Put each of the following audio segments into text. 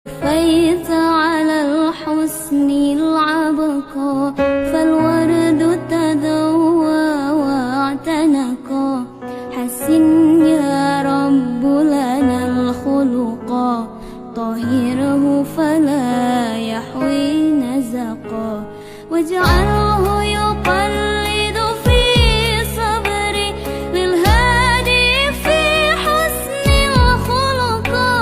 بيت على الحسن العبقى فالورد تذوى واعتنقا حسن يا رب لنا الخلقا طهره فلا يحوي نزقا واجعله يقلد في صبري للهادي في حسن الخلقا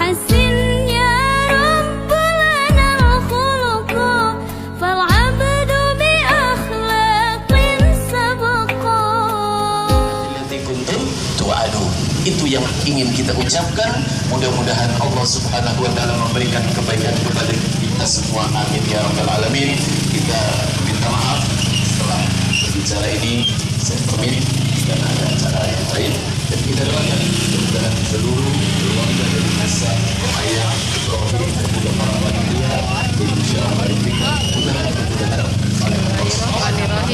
حسن يا رب لنا الخلقا فالعبد بأخلاق سبقا. Itu yang ingin kita ucapkan. Mudah-mudahan Allah Subhanahu wa Ta'ala memberikan kebaikan kepada kita semua. Amin ya rabbal alamin. Kita minta maaf setelah berbicara ini saya pamit dan ada acara yang lain, dan kita doakan mudah-mudahan seluruh keluarga dari Nasa, ayah, Ibrahim dan juga para wanita insyaallah diberikan mudah-mudahan oleh Allah Subhanahu wa Ta'ala.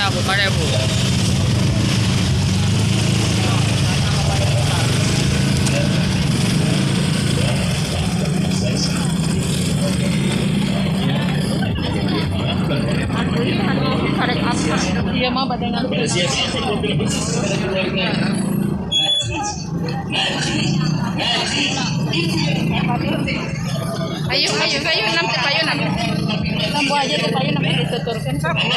Bukan ya Bu. Iya mah badangan. Ayo nanti kayu nanti. Lampu aja tuh kayu nanti dituturkan. Lampu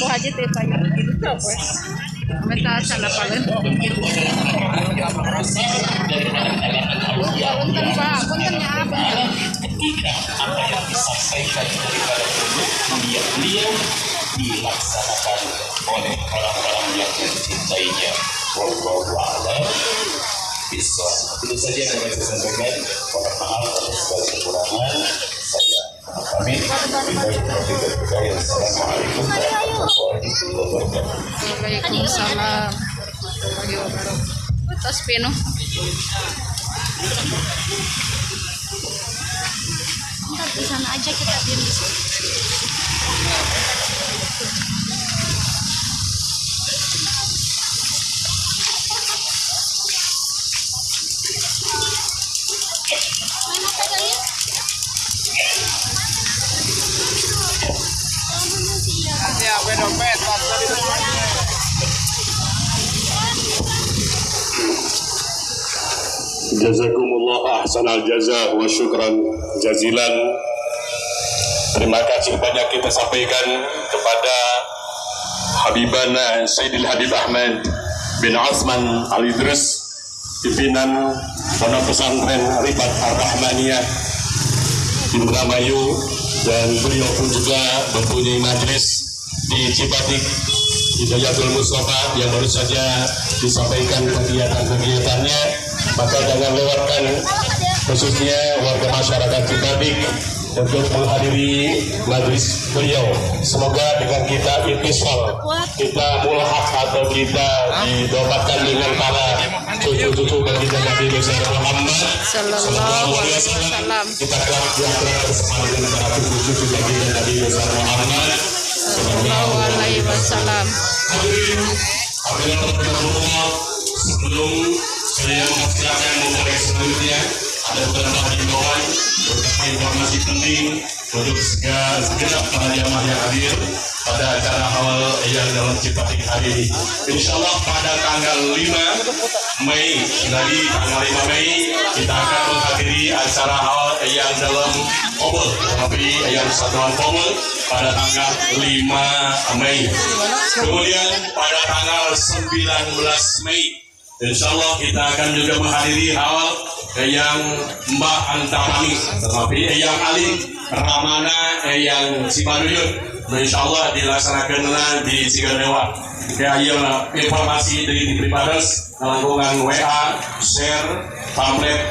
aja tuh kayu gitu pues. Minta sana paling. Punten Pak, puntennya apa? Apa yang disampaikan daripada beliau dilaksanakan oleh orang-orang yang mencintainya. Wallahu a'lam bishawab. Itu saja yang saya sampaikan. Mohon maaf atas segala kekurangan. Saya pamit. Assalamualaikum warahmatullahi wabarakatuh. Waalaikumsalam warahmatullahi wabarakatuh. Tas pino. Ntar di sana aja kita diam di sini. Jazakumullah ahsanal jaza wa syukran jazilan. Terima kasih banyak kita sampaikan kepada Habibana Sayyidil Habib Ahmad bin Asman Al-Idris, pimpinan Pondok Pesantren Ribat Ar-Rahmaniyah Indramayu, dan beliau pun juga mempunyai majlis di Cipatik Hidayatul Mustafa yang baru saja disampaikan kegiatan-kegiatannya. Maka jangan lewatkan khususnya warga masyarakat Cipatik untuk menghadiri majlis beliau. Semoga dengan kita intisal, kita mulhaq atau kita didoakan dengan para cucu-cucu baginda Nabi besar Muhammad Sallallahu alaihi wasallam. Kita kelak bersama dengan para cucu-cucu baginda Nabi besar Muhammad Sallallahu alaihi wasallam. Hadirin sebelum saya mempersiapkan materi selanjutnya, ada beberapa himbauan, beberapa informasi penting untuk segenap para jamaah yang hadir pada acara awal yang dalam Cipatik hari ini. Insya Allah pada tanggal 5 Mei, dari tanggal 5 Mei kita akan menghadiri acara awal yang dalam Obel, tapi yang Satuan Pomel pada tanggal 5 Mei. Kemudian pada tanggal 19 Mei Insya Allah kita akan juga menghadiri awal yang Mbak Antamani, tetapi yang Ali Ramana yang Cipaduyut, Insya Allah dilaksanakan di Ciganewa. Kayak informasi dari Tripadas, lingkungan WA, share, pamflet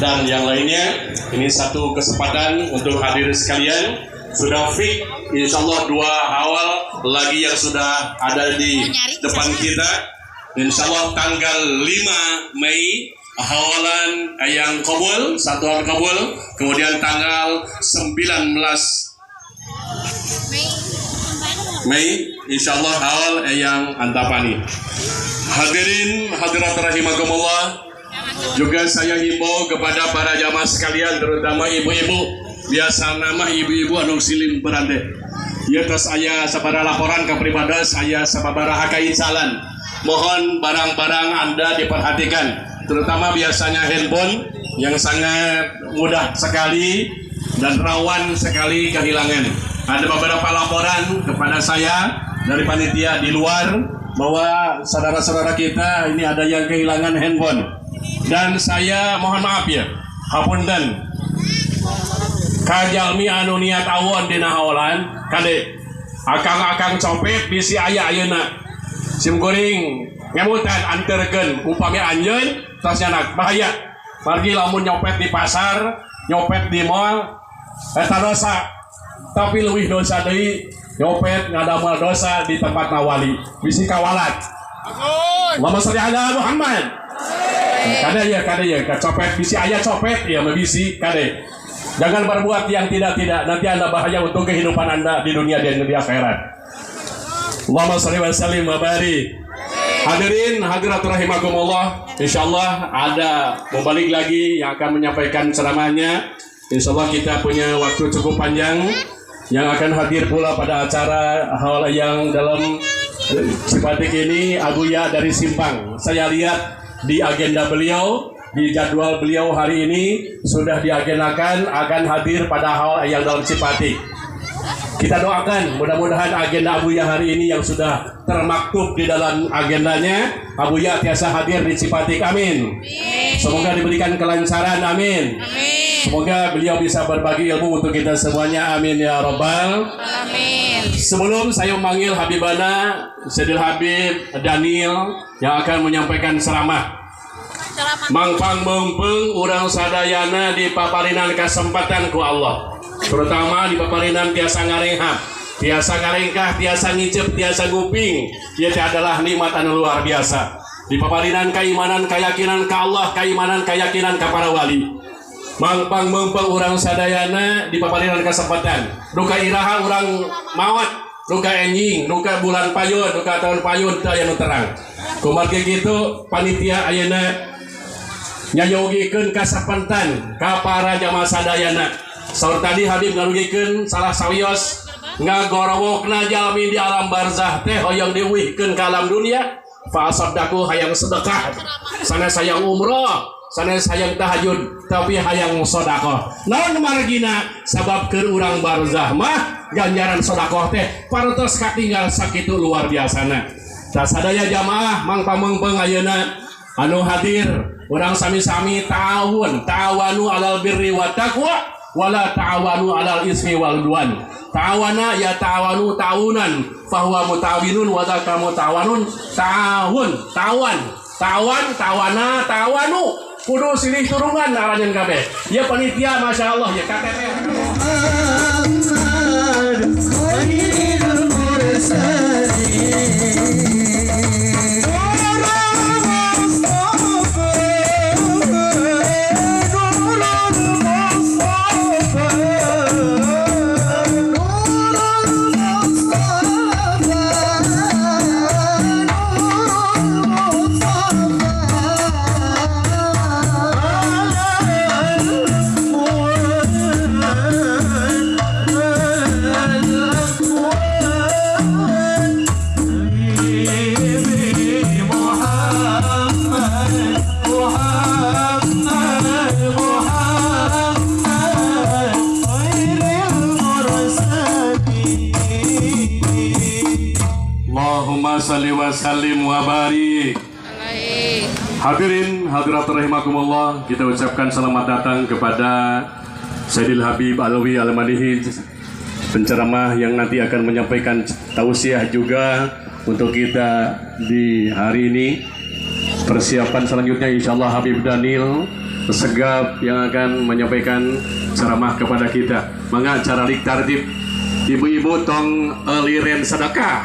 dan yang lainnya. Ini satu kesempatan untuk hadir sekalian. Sudah fix, Insya Allah 2 awal lagi yang sudah ada di depan kita. Insya Allah tanggal 5 Mei hawalan yang kabul, satuan kabul, kemudian tanggal 19 Mei insyaallah hawal yang Antapani. Hadirin hadirat rahimakumullah, juga saya himbau kepada para jamaah sekalian, terutama ibu-ibu, biasa nama ibu-ibu anu silim berande. Ieu tos aya sabaraha laporan ka pribadi saya sababaraha kainsalan. Mohon barang-barang Anda diperhatikan, terutama biasanya handphone yang sangat mudah sekali dan rawan sekali kehilangan. Ada beberapa laporan kepada saya dari panitia di luar bahwa saudara-saudara kita ini ada yang kehilangan handphone. Dan saya mohon maaf ya, hapunten kajalmi anu niat awon dina hawalan kade akang-akang copet bisi aya ayeuna sim kuring ngemutan anterkeun upami anjeun tos nyanak bahaya margi lamun nyopet di pasar, nyopet di mall eta dosa. Tapi leuwih dosa deui nyopet ngadamel dosa di tempat nawali bisi kawalat. Allahumma sholli ala Muhammad. Kade ya copet bisi aya copet ya bisi kade. Jangan berbuat yang tidak-tidak, nanti Anda bahaya untuk kehidupan Anda di dunia dan di akhirat. Allahumma sholli wa sallim wa barik. Hadirin hadirat rahimakumullah, insyaallah ada membalik lagi yang akan menyampaikan ceramahnya. Insyaallah kita punya waktu cukup panjang yang akan hadir pula pada acara hal yang dalam Cipatik ini Abuya dari Simpang. Saya lihat di agenda beliau, di jadwal beliau hari ini sudah diagendakan akan hadir pada hal yang dalam Cipatik. Kita doakan mudah-mudahan agenda Abuya hari ini yang sudah termaktub di dalam agendanya, Abuya tiasa hadir di Cipatik, amin. Semoga diberikan kelancaran, amin. Semoga beliau bisa berbagi ilmu untuk kita semuanya, amin ya robbal alamin. Sebelum saya memanggil Habibana Sayyidil Habib Daniel yang akan menyampaikan ceramah, mangpang mempeng urang sadayana di paparinan kesempatan ku Allah, terutama di paparinan tiasa ngarehap, tiasa ngarengkah, tiasa ngicep, tiasa nguping. Ia adalah nikmat anu luar biasa. Di paparinan keimanan, keyakinan ka Allah, keimanan, keyakinan ka para wali. Mangpang mempeng urang sadayana di paparinan kesempatan. Duka iraha urang mawat, duka enjing, duka bulan payun, duka tahun payun teu aya nu terang. Kumaha kitu panitia ayeuna nyayogikeun kasapantan ka para jamaah sadayana. Saur tadi Habib ngarugikeun salah sawios ngagorowokna jalmi di alam barzah teh hoyong diuihkeun ka alam dunia. Fa sabdaku hayang sedekah, sanes hayang umroh, sanes hayang tahajud, tapi hayang sedekah. Naon margina sabab keur urang barzah mah ganjaran sedekah teh parantos katinggal sakitu luar biasana. Da sadaya jamaah mangpa mengpeung ayeuna anu hadir urang sami-sami ta'awanu alal birri wat taqwa wala ta'awanu alal ismi wal udwan. Ta'awana ya ta'awanu ta'awunan fahuwa mutawinun wa dzaka mutawanun tawana ta'awanu kudu silih turungan aranjeun kabeh. Ya panitia Masya Allah ya KTP salli wa sallim wa barik. Hadirin hadirat rahimakumullah, kita ucapkan selamat datang kepada Sayyidil Habib Alwi Al-Madihi, penceramah yang nanti akan menyampaikan tausiah juga untuk kita di hari ini. Persiapan selanjutnya insyaallah Habib Daniel Segap yang akan menyampaikan ceramah kepada kita. Mangga cara lik tartib ibu-ibu tong liren sedekah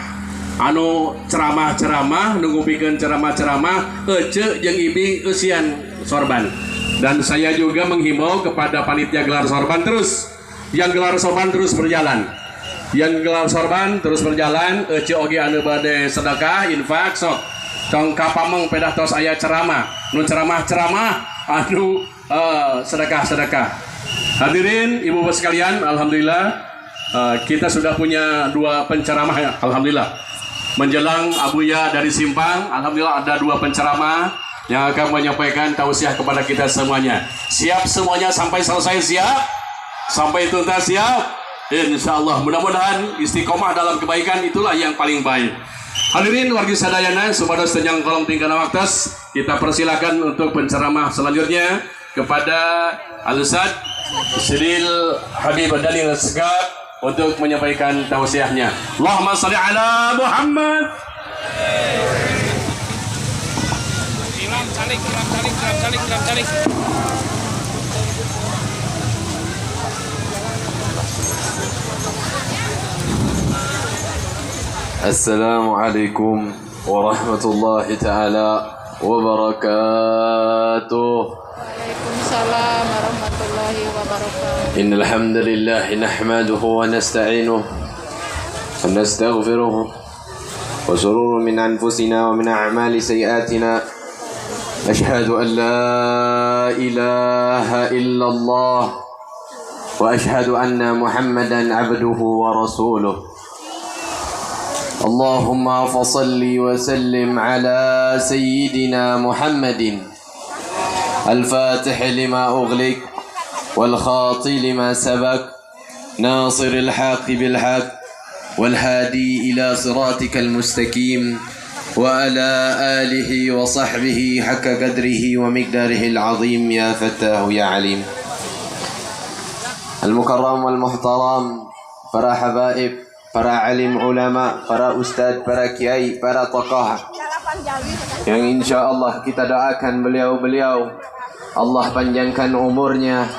anu ceramah-ceramah nunggu pikeun ceramah-ceramah ece jeung ibi eusian sorban. Dan saya juga menghimbau kepada panitia gelar sorban terus, yang gelar sorban terus berjalan. Yang gelar sorban terus berjalan, ece oge anu bade sedekah, infak sok. Tong kapameng pedah tos aya ceramah, nu ceramah anu sedekah. Hadirin ibu bapak sekalian, alhamdulillah kita sudah punya 2 penceramah ya, alhamdulillah. Menjelang Abuya dari Simpang, alhamdulillah ada 2 penceramah yang akan menyampaikan tausiah kepada kita semuanya. Siap semuanya sampai selesai, siap? Sampai tuntas, siap? Insya Allah, mudah-mudahan istiqomah dalam kebaikan itulah yang paling baik. Hadirin wargi sadayana, supados tenyang kolong tingkana waktos, kita persilakan untuk penceramah selanjutnya kepada Al-Ustaz Syedil Habib Dalil Segaf untuk menyampaikan tausiahnya. Allahumma shalli ala Muhammad. Imam calik. Assalamualaikum warahmatullahi ta'ala wabarakatuh. Waalaikumsalam warahmatullahi wabarakatuh. Innal hamdalillah nahmaduhu wa nasta'inuhu wa nastaghfiruh wa shururu min anfusina wa min a'mali sayyiatina. Ashhadu an la ilaha illallah wa ashhadu anna Muhammadan 'abduhu wa rasuluh. Allahumma fasalli wa sallim ala sayyidina Muhammadin al-fatih lima ughliq wal khati lima sabaq nasir al-haq bil haq wal hadi ila siratikal mustaqim wa ala alihi wa sahbihi haqqa qadrihi wa miqdarihi al-azim ya fattah ya alim. Al-mukarram wal muhtaram, para habaib, para alim ulama, para ustadz, para kiai, para tokoh yang insya Allah kita doakan beliau-beliau, Allah panjangkan umurnya,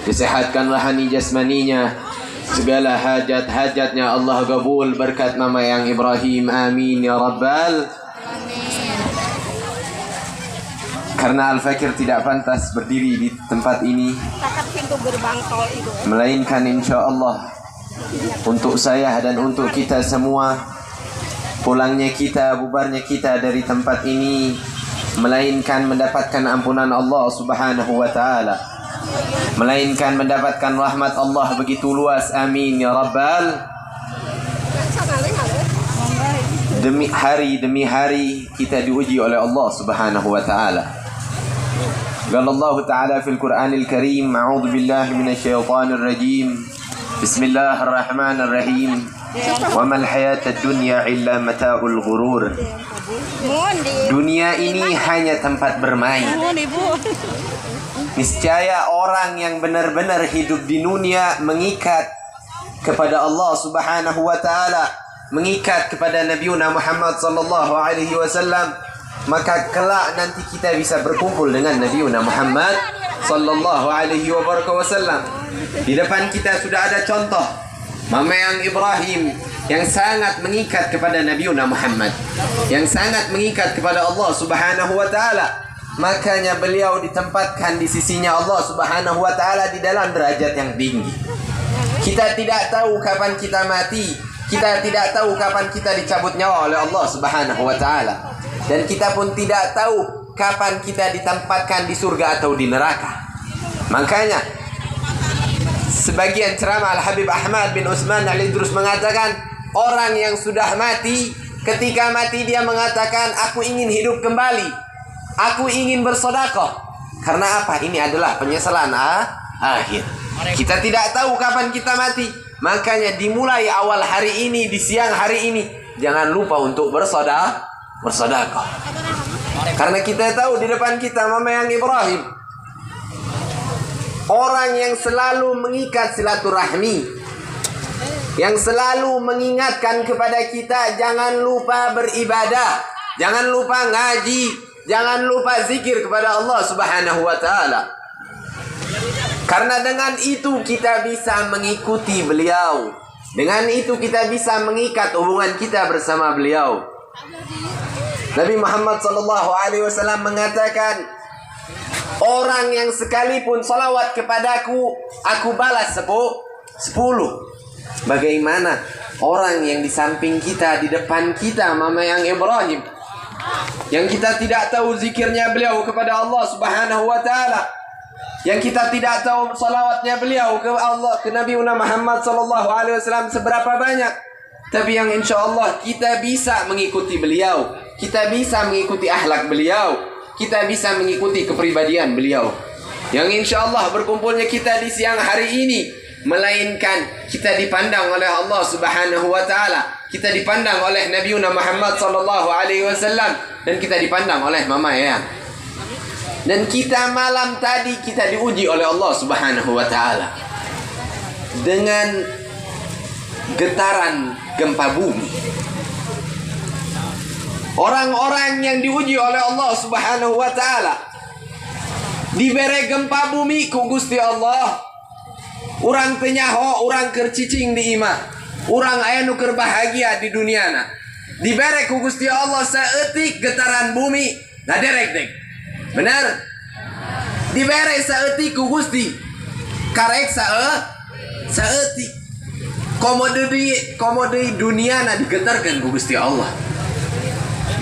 disehatkan rohani jasmaninya, segala hajat-hajatnya Allah kabul berkat nama yang Ibrahim, amin ya rabbal. Karena Al-Fakir tidak pantas berdiri di tempat ini, melainkan insya Allah untuk saya dan untuk kita semua, pulangnya kita, bubarnya kita dari tempat ini, melainkan mendapatkan ampunan Allah subhanahu wa ta'ala, melainkan mendapatkan rahmat Allah begitu luas, amin ya rabbal. Demi hari kita diuji oleh Allah subhanahu wa ta'ala. Qala Allah ta'ala fil Qur'anil Karim, a'udzu billahi minasyaitonir rajim. Bismillahirrahmanirrahim. Wa mal hayatad dunya illa mata'ul ghurur. Dunia ini hanya tempat bermain. Niscaya orang yang benar-benar hidup di dunia mengikat kepada Allah subhanahu wa ta'ala, mengikat kepada Nabiuna Muhammad sallallahu alaihi wasallam, maka kelak nanti kita bisa berkumpul dengan Nabiuna Muhammad sallallahu alaihi wasallam. Di depan kita sudah ada contoh Mama yang Ibrahim yang sangat mengikat kepada Nabiuna Muhammad, yang sangat mengikat kepada Allah subhanahu wa ta'ala. Makanya beliau ditempatkan di sisinya Allah subhanahu wa ta'ala di dalam derajat yang tinggi. Kita tidak tahu kapan kita mati, kita tidak tahu kapan kita dicabut nyawa oleh Allah subhanahu wa ta'ala, dan kita pun tidak tahu kapan kita ditempatkan di surga atau di neraka. Makanya sebagian ceramah Al-Habib Ahmad bin Utsman Al-Idrus mengatakan, orang yang sudah mati, ketika mati dia mengatakan, aku ingin hidup kembali, aku ingin bersedekah. Karena apa? Ini adalah penyesalan akhir. Kita tidak tahu kapan kita mati. Makanya dimulai awal hari ini, di siang hari ini, jangan lupa untuk bersedekah. Karena kita tahu di depan kita Mama yang Ibrahim, orang yang selalu mengikat silaturahmi, yang selalu mengingatkan kepada kita jangan lupa beribadah, jangan lupa ngaji, jangan lupa zikir kepada Allah subhanahu wa ta'ala. Karena dengan itu kita bisa mengikuti beliau, dengan itu kita bisa mengikat hubungan kita bersama beliau. Nabi Muhammad sallallahu alaihi wasallam mengatakan, Orang yang sekalipun salawat kepadaku, aku balas 10. Bagaimana orang yang di samping kita, di depan kita, Mama yang Ibrahim, yang kita tidak tahu zikirnya beliau kepada Allah Subhanahu wa ta'ala, yang kita tidak tahu salawatnya beliau ke Allah, ke Nabi Muhammad sallallahu alaihi wasallam seberapa banyak, tapi yang insya Allah kita bisa mengikuti beliau, kita bisa mengikuti akhlak beliau, kita bisa mengikuti kepribadian beliau, yang insya Allah berkumpulnya kita di siang hari ini, melainkan kita dipandang oleh Allah Subhanahu wa ta'ala, kita dipandang oleh Nabi Muhammad sallallahu alaihi wasallam, dan kita dipandang oleh Mama ya. Dan kita malam tadi kita diuji oleh Allah Subhanahu wa ta'ala dengan getaran gempa bumi. Orang-orang yang diuji oleh Allah Subhanahu wa ta'ala diberi gempa bumi ku Gusti Allah. Urang tenyaho, urang kercicing di imah, urang aya nu keur bahagia di duniana, dibere ku Gusti Allah saeutik getaran bumi ngaderek dek. Benar? Dibere saeutik ku Gusti, karek saeutik. Komode duniana digetarkeun ku Gusti Allah.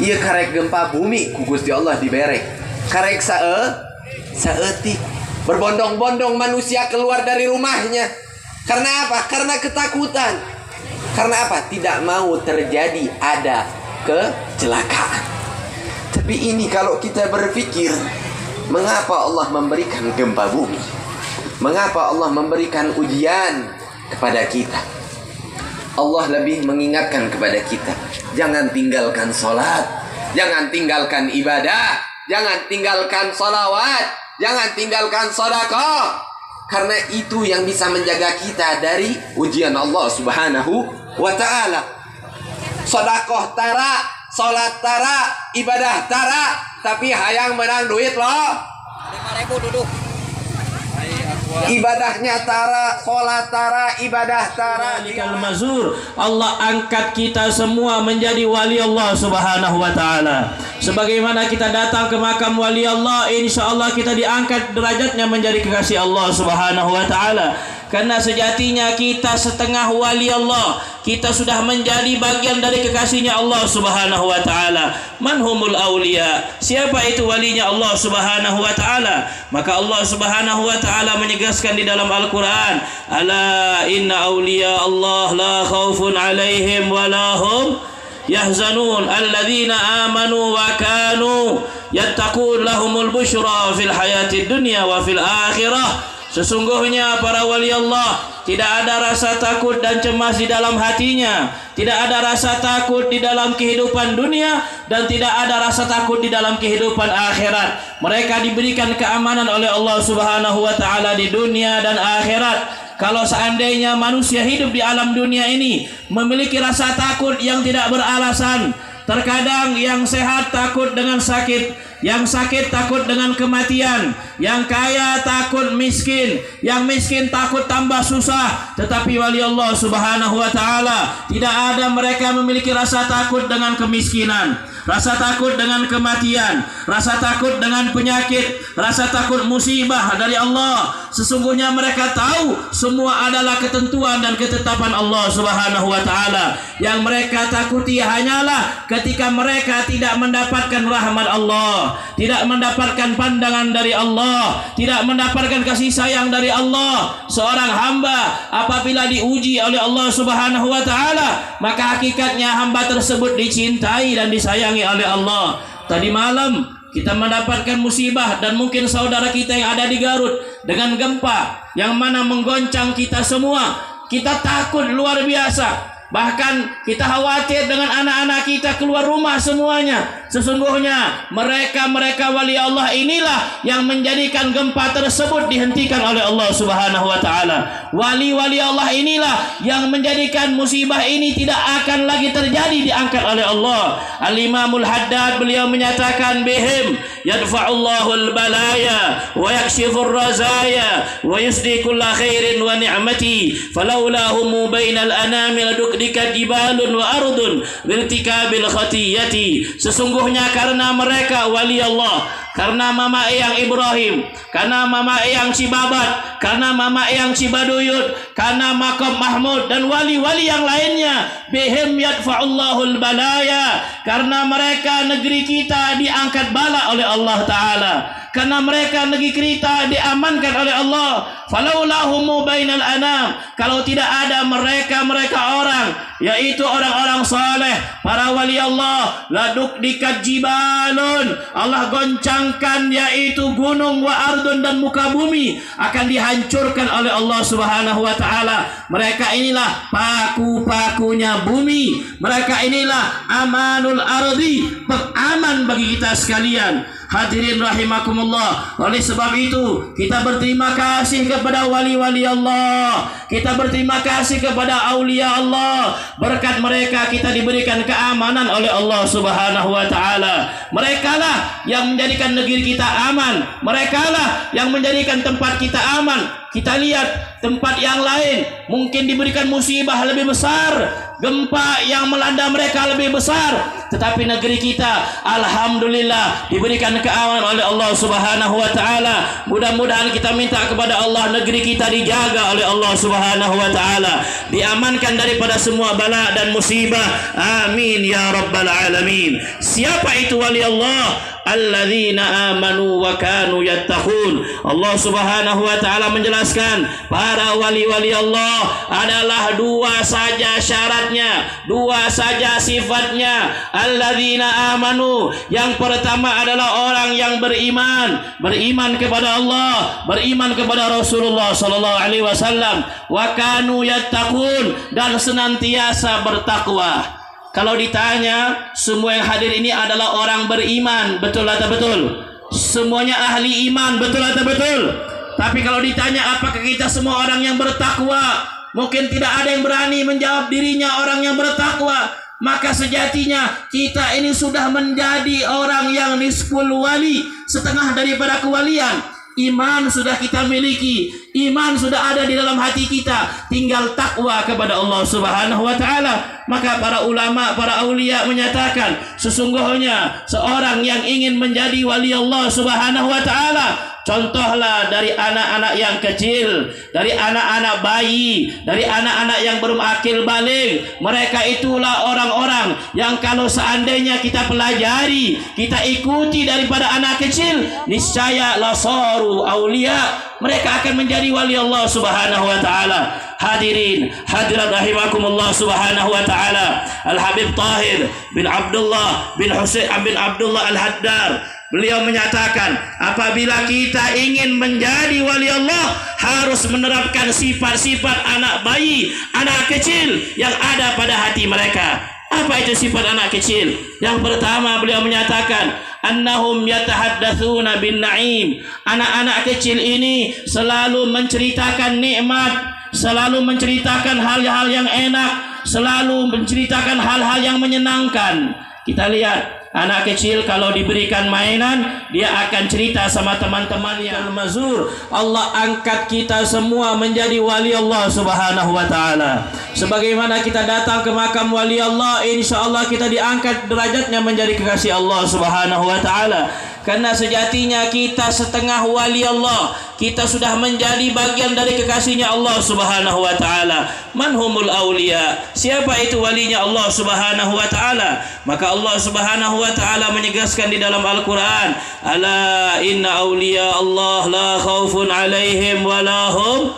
Ieu karek gempa bumi ku Gusti Allah dibere. Karek saeutik. Berbondong-bondong manusia keluar dari rumahnya. Karena apa? Karena ketakutan. Karena apa? Tidak mau terjadi ada kecelakaan. Tapi ini kalau kita berpikir, mengapa Allah memberikan gempa bumi? Mengapa Allah memberikan ujian kepada kita? Allah lebih mengingatkan kepada kita, jangan tinggalkan sholat, jangan tinggalkan ibadah, jangan tinggalkan sholawat, jangan tinggalkan sedekah, karena itu yang bisa menjaga kita dari ujian Allah Subhanahu wa ta'ala. Sedekah tara, salat tara, ibadah tara, tapi hayang menang duit loh. 5.000 duduk. Ibadahnya tara, salat tara, ibadah tara. Mazur, Allah angkat kita semua menjadi wali Allah Subhanahu wa ta'ala. Sebagaimana kita datang ke makam wali Allah, insya Allah kita diangkat derajatnya menjadi kekasih Allah Subhanahu wa ta'ala. Karena sejatinya kita setengah wali Allah, kita sudah menjadi bagian dari kekasihnya Allah Subhanahu wa ta'ala. Manhumul awliya, siapa itu walinya Allah Subhanahu wa ta'ala? Maka Allah Subhanahu wa ta'ala menyegaskan di dalam Al-Quran, ala inna awliya Allah la khawfun alaihim wa lahum yahzanun alladzina amanu wa kanu yattaqun lahumul busyra fil hayatid dunya wa fil akhirah. Sesungguhnya para wali Allah tidak ada rasa takut dan cemas di dalam hatinya, tidak ada rasa takut di dalam kehidupan dunia, dan tidak ada rasa takut di dalam kehidupan akhirat. Mereka diberikan keamanan oleh Allah Subhanahu wa ta'ala di dunia dan akhirat. Kalau seandainya manusia hidup di alam dunia ini memiliki rasa takut yang tidak beralasan, terkadang yang sehat takut dengan sakit, yang sakit takut dengan kematian, yang kaya takut miskin, yang miskin takut tambah susah. Tetapi wali Allah Subhanahu wa ta'ala tidak ada mereka memiliki rasa takut dengan kemiskinan, rasa takut dengan kematian, rasa takut dengan penyakit, rasa takut musibah dari Allah. Sesungguhnya mereka tahu semua adalah ketentuan dan ketetapan Allah Subhanahu wa ta'ala. Yang mereka takuti hanyalah ketika mereka tidak mendapatkan rahmat Allah, tidak mendapatkan pandangan dari Allah, tidak mendapatkan kasih sayang dari Allah. Seorang hamba apabila diuji oleh Allah Subhanahu wa ta'ala, maka hakikatnya hamba tersebut dicintai dan disayangi oleh Allah. Tadi malam kita mendapatkan musibah, dan mungkin saudara kita yang ada di Garut dengan gempa yang mana menggoncang kita semua. Kita takut luar biasa. Bahkan kita khawatir dengan anak-anak kita keluar rumah semuanya. Sesungguhnya mereka wali Allah inilah yang menjadikan gempa tersebut dihentikan oleh Allah Subhanahu wa ta'ala. Wali-wali Allah inilah yang menjadikan musibah ini tidak akan lagi terjadi, diangkat oleh Allah. Al-Imamul Haddad beliau menyatakan, bihim yadfa'ullahu al-balaya wa yakshifur razaya wa yusdi kulla khairin wa ni'mati falawlahum bainal anami ladukdikat jibalun wa ardun biltikabil khatiyati. Sesungguhnya karena mereka wali Allah, karena Mama Eyang Ibrahim, karena Mama Eyang Cibabat, karena Mama Eyang Cibaduyut, karena Makam Mahmud dan wali-wali yang lainnya. Bihim yadfa'ullahul balaya, karena mereka negeri kita diangkat bala oleh Allah Ta'ala, karena mereka negeri kita diamankan oleh Allah. Falaulahu bainal anam, kalau tidak ada mereka orang, yaitu orang-orang saleh, para wali Allah, laduk dikat jibalun, Allah goncangkan yaitu gunung wa ardun dan muka bumi akan dihancurkan oleh Allah Subhanahu wa taala. Mereka inilah paku-pakunya bumi, mereka inilah amanul ardi, pengaman bagi kita sekalian. Hadirin rahimakumullah. Oleh sebab itu kita berterima kasih kepada wali-wali Allah, kita berterima kasih kepada aulia Allah. Berkat mereka kita diberikan keamanan oleh Allah Subhanahu wa taala. Merekalah yang menjadikan negeri kita aman, merekalah yang menjadikan tempat kita aman. Kita lihat tempat yang lain mungkin diberikan musibah lebih besar, gempa yang melanda mereka lebih besar, tetapi negeri kita alhamdulillah diberikan keamanan oleh Allah Subhanahu wa taala. Mudah-mudahan kita minta kepada Allah negeri kita dijaga oleh Allah Subhanahu wa taala, diamankan daripada semua bala dan musibah. Amin ya rabbal alamin. Siapa itu wali Allah? Alladzina amanu wa kanu yattaqun. Allah Subhanahu wa taala menjelaskan para wali-wali Allah adalah dua saja syaratnya, dua saja sifatnya. Alladzina amanu, yang pertama adalah orang yang beriman kepada Allah, beriman kepada Rasulullah sallallahu alaihi wasallam, wa kanu yattaqun, dan senantiasa bertakwa. Kalau ditanya, semua yang hadir ini adalah orang beriman, betul atau betul? Semuanya ahli iman, betul atau betul? Tapi kalau ditanya apakah kita semua orang yang bertakwa, mungkin tidak ada yang berani menjawab dirinya orang yang bertakwa. Maka sejatinya kita ini sudah menjadi orang yang nisful wali, setengah daripada kewalian. Iman sudah kita miliki, iman sudah ada di dalam hati kita, tinggal takwa kepada Allah Subhanahu wa taala. Maka para ulama, para aulia menyatakan sesungguhnya seorang yang ingin menjadi wali Allah Subhanahu wa taala, contohlah dari anak-anak yang kecil, dari anak-anak bayi, dari anak-anak yang belum akil baligh. Mereka itulah orang-orang yang kalau seandainya kita pelajari, kita ikuti daripada anak kecil, niscaya lasaru aulia, mereka akan menjadi wali Allah Subhanahu wa taala. Hadirin hadirat rahimakumullah subhanahu wa ta'ala. Al-Habib Tahir bin Abdullah bin Husain bin Abdullah Al-Haddar, beliau menyatakan apabila kita ingin menjadi wali Allah, harus menerapkan sifat-sifat anak bayi, anak kecil yang ada pada hati mereka. Apa itu sifat anak kecil? Yang pertama beliau menyatakan annahum yatahaddatsuna bin na'im. Anak-anak kecil ini selalu menceritakan nikmat, selalu menceritakan hal-hal yang enak, selalu menceritakan hal-hal yang menyenangkan. Kita lihat anak kecil kalau diberikan mainan, dia akan cerita sama teman-temannya. Al-Mazur, Allah angkat kita semua menjadi wali Allah Subhanahu wa taala. Sebagaimana kita datang ke makam wali Allah, insyaallah kita diangkat derajatnya menjadi kekasih Allah Subhanahu wa taala. Karena sejatinya kita setengah wali Allah, kita sudah menjadi bagian dari kekasihnya Allah Subhanahu wa taala. Manhumul aulia, siapa itu walinya Allah Subhanahu wa taala? Maka Allah Subhanahu wa taala menegaskan di dalam Al-Qur'an, ala inna aulia Allah la khaufun alaihim wa lahum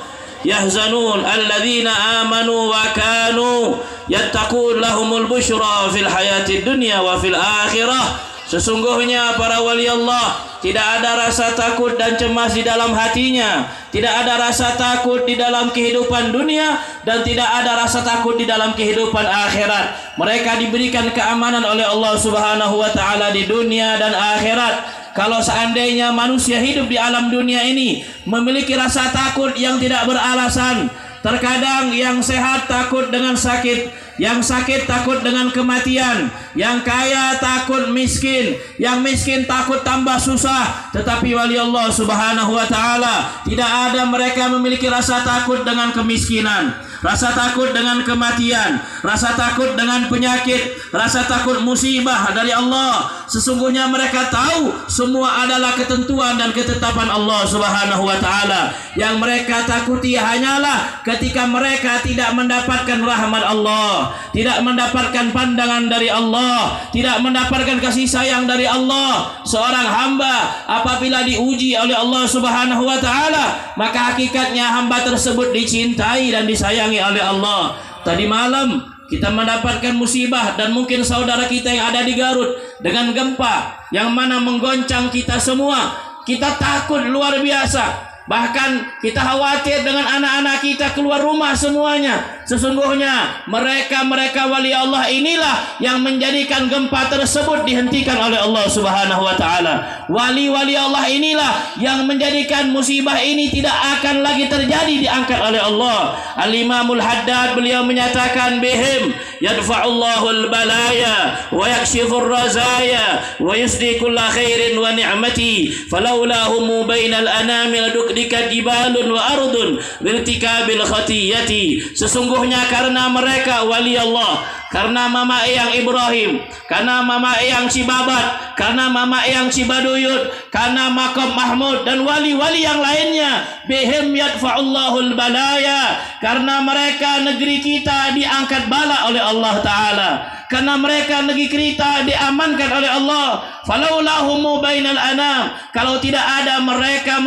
yahzanun alladzina amanu wa kanu yattaqun lahumul busyra fil hayatid dunya wa fil akhirah. Sesungguhnya para wali Allah tidak ada rasa takut dan cemas di dalam hatinya, tidak ada rasa takut di dalam kehidupan dunia, dan tidak ada rasa takut di dalam kehidupan akhirat. Mereka diberikan keamanan oleh Allah Subhanahu wa taala di dunia dan akhirat. Kalau seandainya manusia hidup di alam dunia ini memiliki rasa takut yang tidak beralasan, terkadang yang sehat takut dengan sakit, yang sakit takut dengan kematian, yang kaya takut miskin, yang miskin takut tambah susah. Tetapi wali Allah Subhanahu wa taala tidak ada, mereka memiliki rasa takut dengan kemiskinan, rasa takut dengan kematian, rasa takut dengan penyakit, rasa takut musibah dari Allah. Sesungguhnya mereka tahu semua adalah ketentuan dan ketetapan Allah Subhanahu wa taala. Yang mereka takuti hanyalah ketika mereka tidak mendapatkan rahmat Allah, tidak mendapatkan pandangan dari Allah, tidak mendapatkan kasih sayang dari Allah. Seorang hamba apabila diuji oleh Allah Subhanahu wa taala, maka hakikatnya hamba tersebut dicintai dan disayangi oleh Allah. Tadi malam kita mendapatkan musibah dan mungkin saudara kita yang ada di Garut dengan gempa yang mana menggoncang kita semua. Kita takut luar biasa. Bahkan kita khawatir dengan anak-anak kita keluar rumah semuanya. Sesungguhnya mereka wali Allah inilah yang menjadikan gempa tersebut dihentikan oleh Allah Subhanahu wa taala. Wali-wali Allah inilah yang menjadikan musibah ini tidak akan lagi terjadi, diangkat oleh Allah. Al-Imamul Haddad beliau menyatakan bihim yadfa'ullahu al-balaya wa yakshifur razaya wa yusdi kulla khairin wa ni'mati falaulahu bainal anami ladukdika jibalun wa ardun biltikabil khatiyati. Sesungguhnya karena mereka wali Allah, karena mama eyang Ibrahim, karena mama eyang Cibabat, karena mama eyang Cibaduyut, karena Makom Mahmud dan wali-wali yang lainnya, bihim yadfa'ullahul balaya, karena mereka negeri kita diangkat bala oleh Allah Ta'ala, karena mereka negeri kita diamankan oleh Allah. Falaulahu bainal anam, kalau tidak ada mereka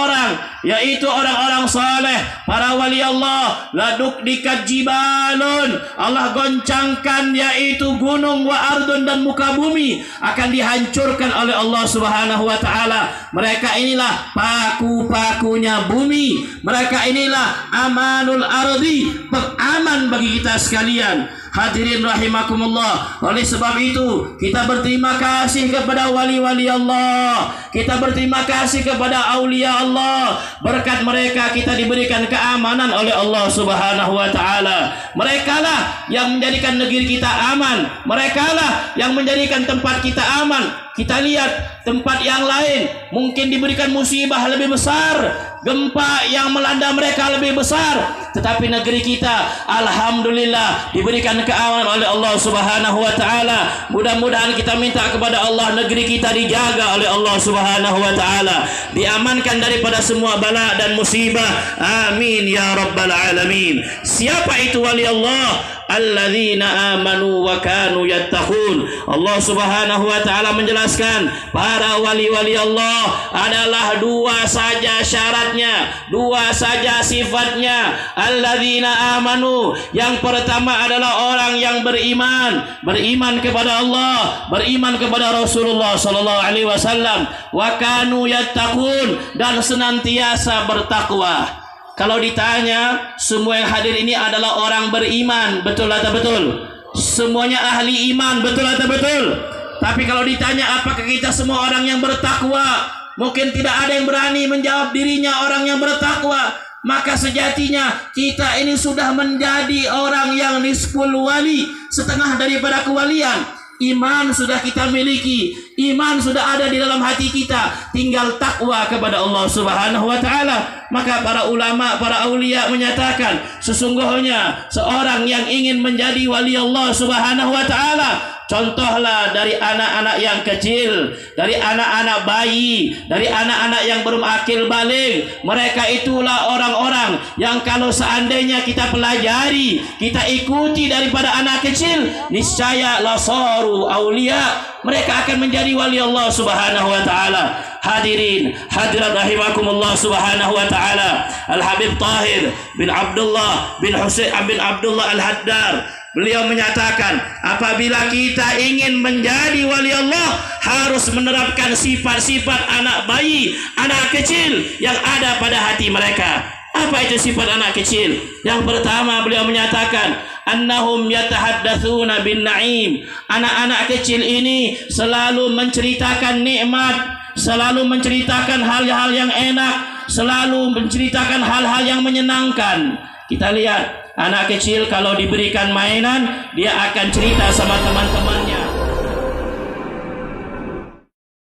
orang, yaitu orang-orang saleh, para wali Allah, laduk dikat jibalun, Allah goncangkan yaitu gunung wa ardun dan muka bumi akan dihancurkan oleh Allah Subhanahu wa taala. Mereka inilah paku-pakunya bumi, mereka inilah amanul ardi, pengaman bagi kita sekalian. Hadirin rahimakumullah. Oleh sebab itu kita berterima kasih kepada wali-wali Allah, kita berterima kasih kepada aulia Allah. Berkat mereka kita diberikan keamanan oleh Allah Subhanahu wa taala. Merekalah yang menjadikan negeri kita aman, merekalah yang menjadikan tempat kita aman. Kita lihat tempat yang lain mungkin diberikan musibah lebih besar, gempa yang melanda mereka lebih besar, tetapi negeri kita alhamdulillah diberikan keamanan oleh Allah Subhanahu wa taala. Mudah-mudahan kita minta kepada Allah negeri kita dijaga oleh Allah Subhanahu wa taala, diamankan daripada semua bala dan musibah. Amin ya rabbal alamin. Siapa itu wali Allah? Alladzina amanu wa kanu yattaqun. Allah Subhanahu wa taala menjelaskan para wali-wali Allah adalah dua saja syaratnya, dua saja sifatnya. Alladzina amanu, yang pertama adalah orang yang beriman, beriman kepada Allah, beriman kepada Rasulullah sallallahu alaihi wasallam, wa kanu yattaqun, dan senantiasa bertakwa. Kalau ditanya, semua yang hadir ini adalah orang beriman, betul atau betul? Semuanya ahli iman, betul atau betul? Tapi kalau ditanya apakah kita semua orang yang bertakwa, mungkin tidak ada yang berani menjawab dirinya orang yang bertakwa. Maka sejatinya kita ini sudah menjadi orang yang nisful wali, setengah daripada kewalian. Iman sudah kita miliki, iman sudah ada di dalam hati kita, tinggal takwa kepada Allah Subhanahu wa taala. Maka para ulama, para aulia menyatakan sesungguhnya seorang yang ingin menjadi wali Allah Subhanahu wa taala, contohlah dari anak-anak yang kecil, dari anak-anak bayi, dari anak-anak yang belum akil baligh. Mereka itulah orang-orang yang kalau seandainya kita pelajari, kita ikuti daripada anak kecil, niscaya lasaru aulia, mereka akan menjadi wali Allah Subhanahu wa taala. Hadirin hadirat rahimakumullah subhanahu wa ta'ala, Al-Habib Tahir bin Abdullah bin Husain bin Abdullah Al-Haddar, beliau menyatakan apabila kita ingin menjadi wali Allah, harus menerapkan sifat-sifat anak bayi, anak kecil yang ada pada hati mereka. Apa itu sifat anak kecil? Yang pertama beliau menyatakan annahum yatahaddatsuna bin na'im. Anak-anak kecil ini selalu menceritakan nikmat, selalu menceritakan hal-hal yang enak, selalu menceritakan hal-hal yang menyenangkan. Kita lihat anak kecil kalau diberikan mainan, dia akan cerita sama teman-temannya.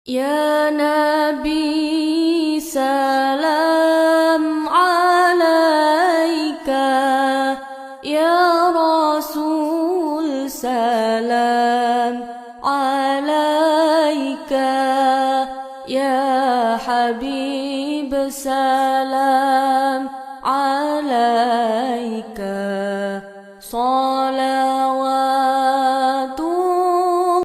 Ya Nabi salam alaika, Ya Rasul salam alaika. صلوات